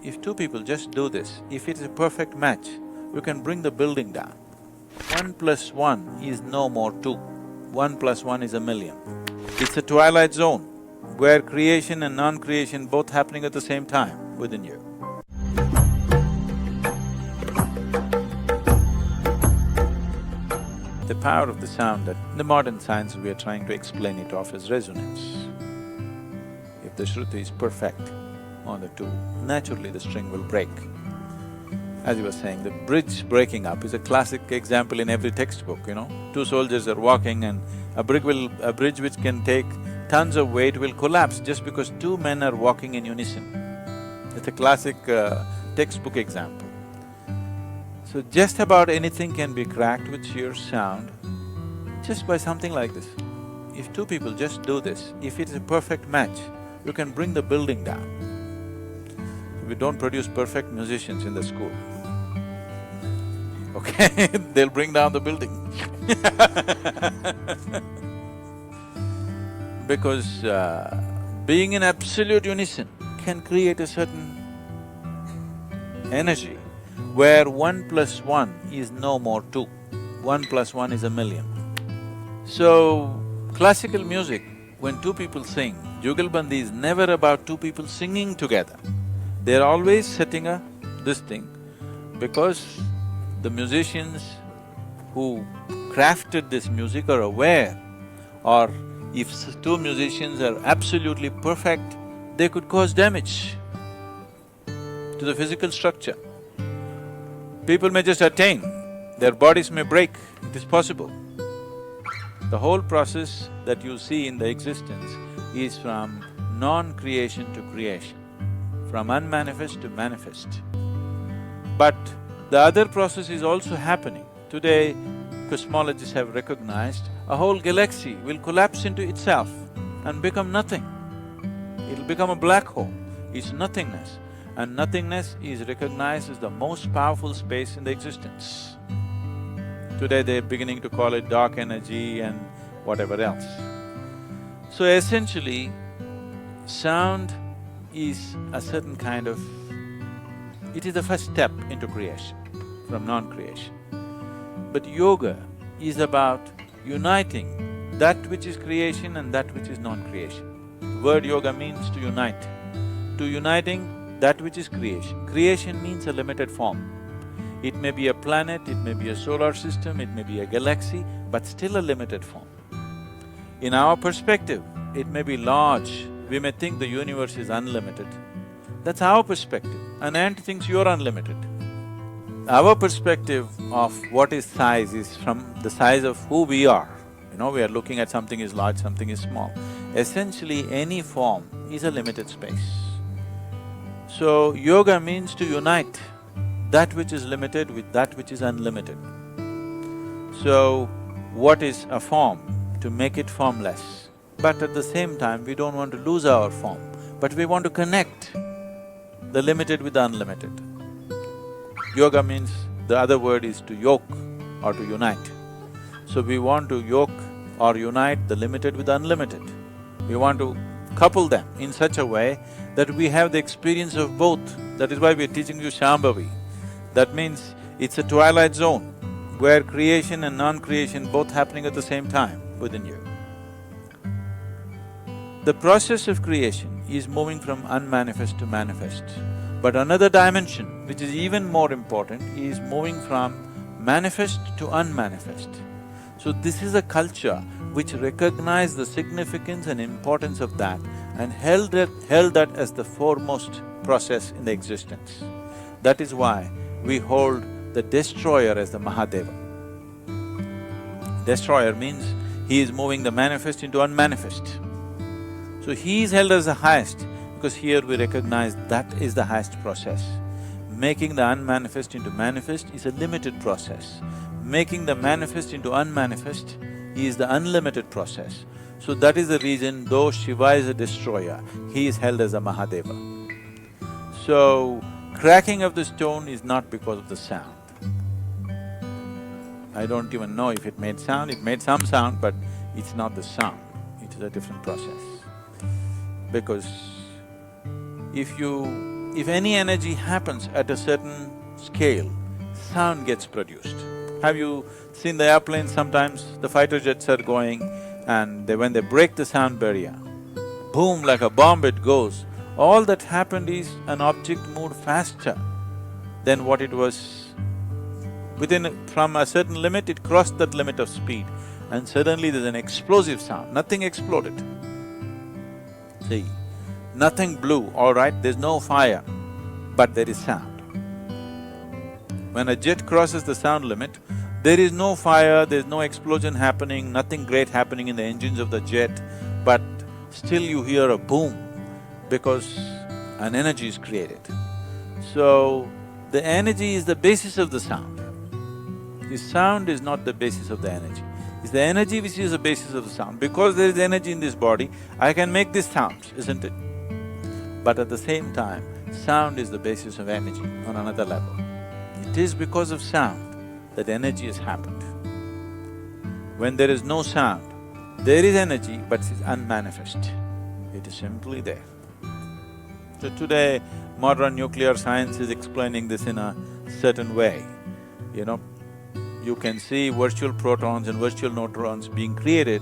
If two people just do this, if it's a perfect match, you can bring the building down. 1 plus 1 is no more 2, 1 plus 1 is a million. It's a twilight zone where creation and non-creation both happening at the same time within you. The power of the sound that in the modern science we are trying to explain it off as resonance. If the Shruti is perfect on the two, naturally the string will break. As you were saying, the bridge breaking up is a classic example in every textbook, you know. Two soldiers are walking and a bridge which can take tons of weight will collapse just because two men are walking in unison. It's a classic textbook example. So just about anything can be cracked with sheer sound just by something like this. If two people just do this, if it's a perfect match, you can bring the building down. We don't produce perfect musicians in the school, okay? They'll bring down the building because being in absolute unison can create a certain energy where 1 plus 1 is no more 2, 1 plus 1 is a million. So, classical music, when two people sing, Jugalbandi is never about two people singing together. They're always setting this thing because the musicians who crafted this music are aware, or if two musicians are absolutely perfect, they could cause damage to the physical structure. People may just attain, their bodies may break, it is possible. The whole process that you see in the existence is from non-creation to creation, from unmanifest to manifest. But the other process is also happening. Today, cosmologists have recognized a whole galaxy will collapse into itself and become nothing. It'll become a black hole, it's nothingness. And nothingness is recognized as the most powerful space in the existence. Today they're beginning to call it dark energy and whatever else. So essentially, sound is a certain kind of… it is the first step into creation, from non-creation. But yoga is about uniting that which is creation and that which is non-creation. The word yoga means to unite. To uniting that which is creation. Creation means a limited form. It may be a planet, it may be a solar system, it may be a galaxy, but still a limited form. In our perspective, it may be large, we may think the universe is unlimited. That's our perspective. An ant thinks you're unlimited. Our perspective of what is size is from the size of who we are. You know, we are looking at something is large, something is small. Essentially, any form is a limited space. So, yoga means to unite that which is limited with that which is unlimited. So, what is a form? To make it formless. But at the same time, we don't want to lose our form, but we want to connect the limited with the unlimited. Yoga means, the other word is to yoke or to unite. So we want to yoke or unite the limited with the unlimited. We want to couple them in such a way that we have the experience of both. That is why we are teaching you Shambhavi. That means it's a twilight zone where creation and non-creation both happening at the same time within you. The process of creation is moving from unmanifest to manifest. But another dimension, which is even more important, is moving from manifest to unmanifest. So this is a culture which recognized the significance and importance of that and held that as the foremost process in the existence. That is why we hold the destroyer as the Mahadeva. Destroyer means he is moving the manifest into unmanifest. So he is held as the highest because here we recognize that is the highest process. Making the unmanifest into manifest is a limited process. Making the manifest into unmanifest is the unlimited process. So that is the reason, though Shiva is a destroyer, he is held as a Mahadeva. So, cracking of the stone is not because of the sound. I don't even know if it made sound, it made some sound, but it's not the sound, it is a different process. Because if you if any energy happens at a certain scale, sound gets produced. Have you seen the airplanes sometimes? The fighter jets are going and when they break the sound barrier, boom, like a bomb it goes. All that happened is an object moved faster than what it was. From a certain limit, it crossed that limit of speed and suddenly there's an explosive sound, nothing exploded. See, nothing blew, all right, there's no fire, but there is sound. When a jet crosses the sound limit, there is no fire, there's no explosion happening, nothing great happening in the engines of the jet, but still you hear a boom because an energy is created. So, the energy is the basis of the sound. The sound is not the basis of the energy. It's the energy which is the basis of the sound. Because there is energy in this body, I can make this sound, isn't it? But at the same time, sound is the basis of energy on another level. It is because of sound that energy has happened. When there is no sound, there is energy but it is unmanifest. It is simply there. So today, modern nuclear science is explaining this in a certain way, you know. You can see virtual protons and virtual neutrons being created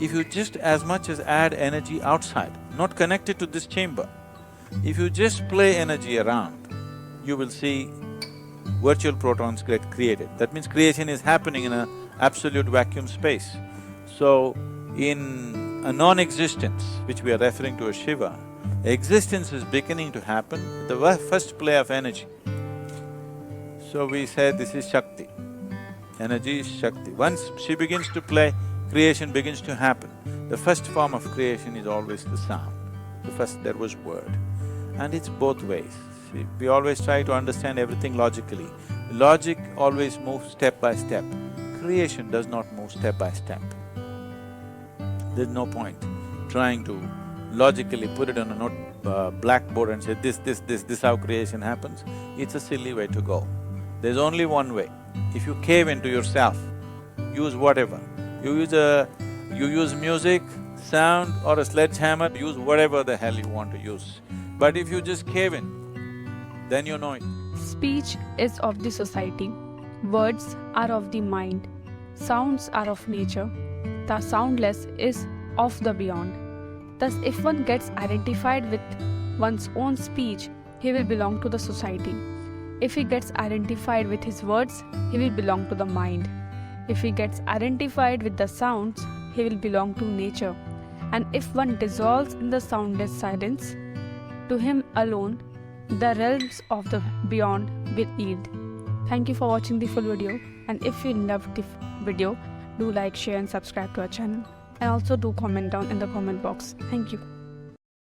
if you just as much as add energy outside, not connected to this chamber. If you just play energy around, you will see virtual protons get created. That means creation is happening in an absolute vacuum space. So, in a non-existence, which we are referring to as Shiva, existence is beginning to happen with the first play of energy. So we say this is Shakti. Energy is Shakti. Once she begins to play, creation begins to happen. The first form of creation is always the sound. The first there was word. And it's both ways. See, we always try to understand everything logically. Logic always moves step by step. Creation does not move step by step. There's no point trying to logically put it on a blackboard and say, this how creation happens. It's a silly way to go. There's only one way. If you cave into yourself, use whatever. You use music, sound or a sledgehammer, use whatever the hell you want to use. But if you just cave in, then you know it. Speech is of the society, words are of the mind, sounds are of nature, the soundless is of the beyond. Thus, if one gets identified with one's own speech, he will belong to the society. If he gets identified with his words, he will belong to the mind. If he gets identified with the sounds, he will belong to nature. And if one dissolves in the soundless silence, to him alone, the realms of the beyond will yield. Thank you for watching the full video, and if you loved the video, do like, share and subscribe to our channel. And also do comment down in the comment box. Thank you.